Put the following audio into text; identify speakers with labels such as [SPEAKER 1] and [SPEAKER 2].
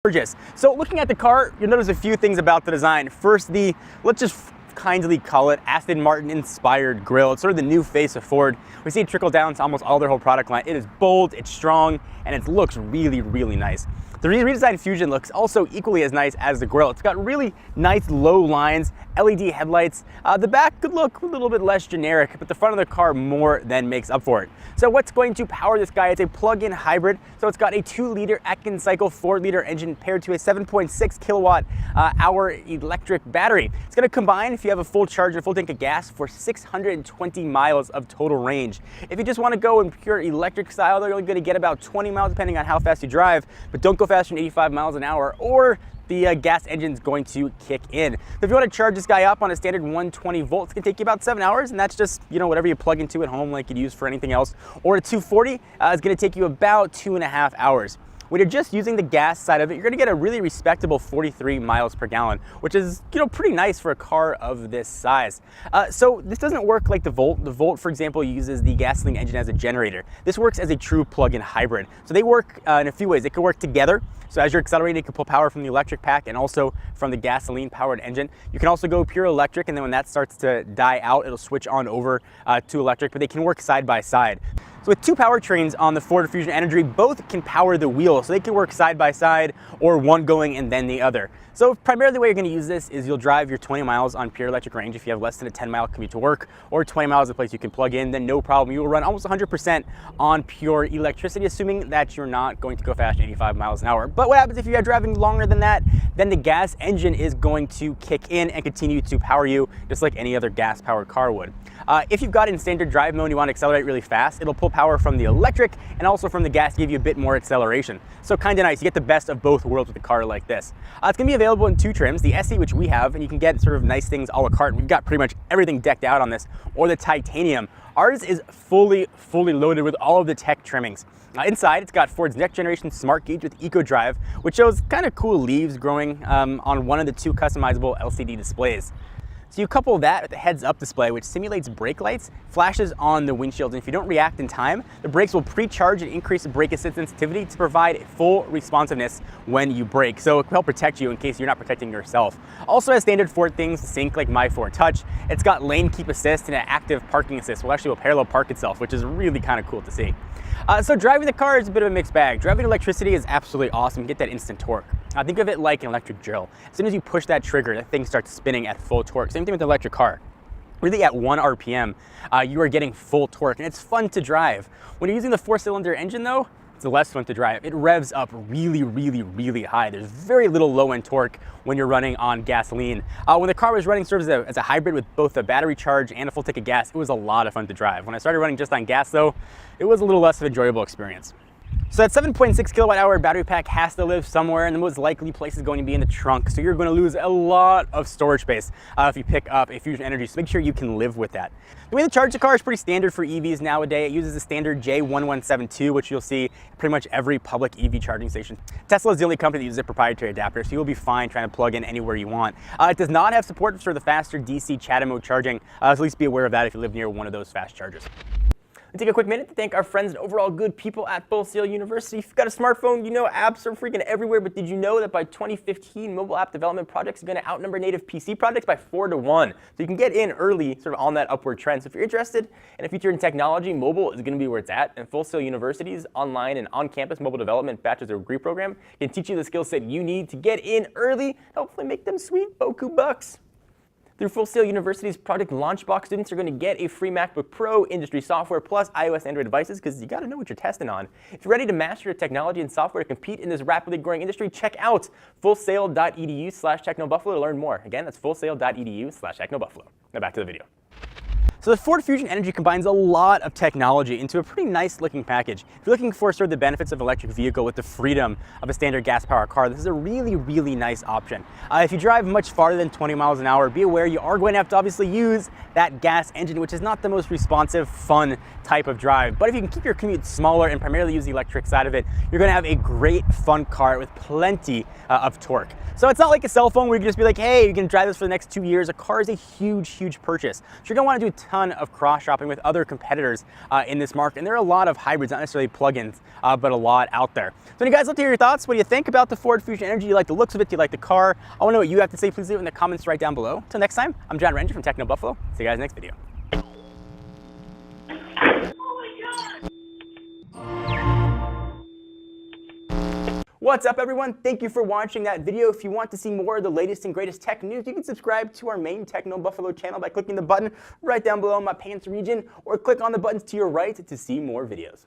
[SPEAKER 1] Gorgeous. So looking at the car, you'll notice a few things about the design. First, let's just kindly call it Aston Martin inspired grille. It's sort of the new face of Ford. We see it trickle down to almost all their whole product line. It is bold, it's strong, and it looks really, really nice. The redesigned Fusion looks also equally as nice as the grille. It's got really nice low lines, LED headlights. The back could look a little bit less generic, but the front of the car more than makes up for it. So what's going to power this guy? It's a plug-in hybrid. So it's got a 2-liter Atkins cycle 4-liter engine paired to a 7.6 kilowatt hour electric battery. It's going to combine, if you have a full charge and full tank of gas, for 620 miles of total range. If you just want to go in pure electric style, they're only going to get about 20 miles depending on how fast you drive, but don't go faster than 85 miles an hour or the gas engine's going to kick in. So if you want to charge this guy up on a standard 120 volts, it's going to take you about 7 hours, and that's just, whatever you plug into at home like you'd use for anything else. Or a 240 is going to take you about 2.5 hours. When you're just using the gas side of it, you're going to get a really respectable 43 miles per gallon, which is, pretty nice for a car of this size. So this doesn't work like the Volt. The Volt, for example, uses the gasoline engine as a generator. This works as a true plug-in hybrid. So they work in a few ways. They can work together. So as you're accelerating, you can pull power from the electric pack and also from the gasoline-powered engine. You can also go pure electric, and then when that starts to die out, it'll switch on over to electric, but they can work side by side. So with two powertrains on the Ford Fusion Energi, both can power the wheel, so they can work side by side or one going and then the other. So primarily the way you're going to use this is you'll drive your 20 miles on pure electric range if you have less than a 10-mile commute to work, or 20 miles a place you can plug in, then no problem. You will run almost 100% on pure electricity, assuming that you're not going to go faster than 85 miles an hour. But what happens if you are driving longer than that? Then the gas engine is going to kick in and continue to power you just like any other gas-powered car would. If you've got it in standard drive mode and you want to accelerate really fast, it'll pull power from the electric and also from the gas to give you a bit more acceleration. So kind of nice. You get the best of both worlds with a car like this. It's going to be available in two trims, the SE, which we have, and you can get sort of nice things a la carte. We've got pretty much everything decked out on this, or the titanium. Ours is fully loaded with all of the tech trimmings. Inside, it's got Ford's next generation smart gauge with EcoDrive, which shows kind of cool leaves growing on one of the two customizable LCD displays. So you couple that with the heads-up display, which simulates brake lights, flashes on the windshield, and if you don't react in time, the brakes will pre-charge and increase the brake assist sensitivity to provide full responsiveness when you brake. So it will help protect you in case you're not protecting yourself. Also has standard Ford things to sync like My Ford Touch. It's got lane keep assist and an active parking assist, which actually will parallel park itself, which is really kind of cool to see. So driving the car is a bit of a mixed bag. Driving electricity is absolutely awesome. You get that instant torque. Think of it like an electric drill. As soon as you push that trigger, that thing starts spinning at full torque. Same thing with the electric car. Really at 1 RPM, you are getting full torque, and it's fun to drive. When you're using the 4-cylinder engine though, it's less fun to drive. It revs up really high. There's very little low-end torque when you're running on gasoline. When the car was running sort of as a hybrid with both a battery charge and a full tank of gas, it was a lot of fun to drive. When I started running just on gas though, it was a little less of an enjoyable experience. So that 7.6 kilowatt hour battery pack has to live somewhere, and the most likely place is going to be in the trunk. So you're going to lose a lot of storage space if you pick up a Fusion Energi, so make sure you can live with that. The way to charge the car is pretty standard for EVs nowadays. It uses the standard J1172, which you'll see pretty much every public EV charging station. Tesla is the only company that uses a proprietary adapter, so you'll be fine trying to plug in anywhere you want. It does not have support for the faster DC Chatham mode charging, so at least be aware of that if you live near one of those fast chargers. Let's take a quick minute to thank our friends and overall good people at Full Sail University. If you've got a smartphone, apps are freaking everywhere, but did you know that by 2015, mobile app development projects are going to outnumber native PC projects by 4-1? So you can get in early sort of on that upward trend. So if you're interested in a future in technology, mobile is going to be where it's at. And Full Sail University's online and on-campus mobile development bachelor's degree program can teach you the skill set you need to get in early, hopefully make them sweet boku bucks. Through Full Sail University's Project Launchbox, students are going to get a free MacBook Pro, industry software, plus iOS Android devices, because you got to know what you're testing on. If you're ready to master technology and software to compete in this rapidly growing industry, check out fullsail.edu/technobuffalo to learn more. Again, that's fullsail.edu/technobuffalo. Now back to the video. So the Ford Fusion Energi combines a lot of technology into a pretty nice looking package. If you're looking for sort of the benefits of an electric vehicle with the freedom of a standard gas powered car, this is a really nice option. If you drive much farther than 20 miles an hour, be aware you are going to have to obviously use that gas engine, which is not the most responsive, fun type of drive. But if you can keep your commute smaller and primarily use the electric side of it, you're going to have a great fun car with plenty of torque. So it's not like a cell phone where you can just be like, hey, you can drive this for the next 2 years. A car is a huge purchase. So you're going to want to do a ton of cross-shopping with other competitors in this market. And there are a lot of hybrids, not necessarily plug-ins, but a lot out there. So you guys, love to hear your thoughts. What do you think about the Ford Fusion Energi? Do you like the looks of it? Do you like the car? I want to know what you have to say. Please leave it in the comments right down below. Until next time, I'm John Ranger from Techno Buffalo. See you guys next video. What's up, everyone? Thank you for watching that video. If you want to see more of the latest and greatest tech news, you can subscribe to our main Techno Buffalo channel by clicking the button right down below in my pants region, or click on the buttons to your right to see more videos.